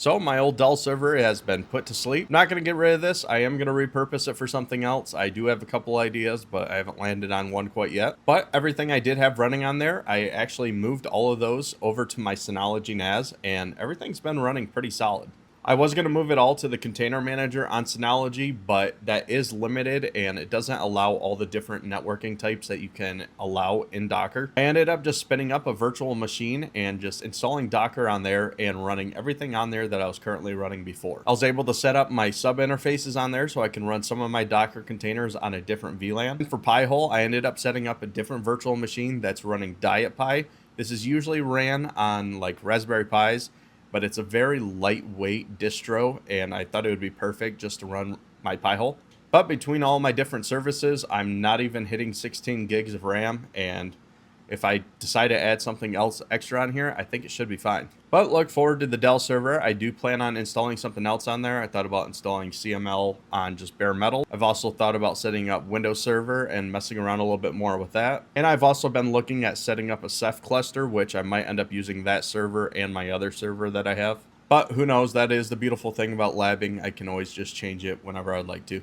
So my old Dell server has been put to sleep. Not going to get rid of this. I am going to repurpose it for something else. I do have a couple ideas, but I haven't landed on one quite yet. But everything I did have running on there, I actually moved all of those over to my Synology NAS, and everything's been running pretty solid. I was going to move it all to the container manager on Synology, but that is limited and it doesn't allow all the different networking types that you can allow in Docker. I ended up just spinning up a virtual machine and just installing Docker on there and running everything on there that I was currently running before. I was able to set up my sub interfaces on there so I can run some of my Docker containers on a different VLAN. And for Pi-hole, I ended up setting up a different virtual machine that's running Diet Pi. This is usually ran on like Raspberry Pis, but it's a very lightweight distro, and I thought it would be perfect just to run my Pi-hole. But between all my different services, I'm not even hitting 16 gigs of RAM, and if I decide to add something else extra on here, I think it should be fine. But look forward to the Dell server. I do plan on installing something else on there. I thought about installing CML on just bare metal. I've also thought about setting up Windows Server and messing around a little bit more with that. And I've also been looking at setting up a Ceph cluster, which I might end up using that server and my other server that I have. But who knows, that is the beautiful thing about labbing. I can always just change it whenever I'd like to.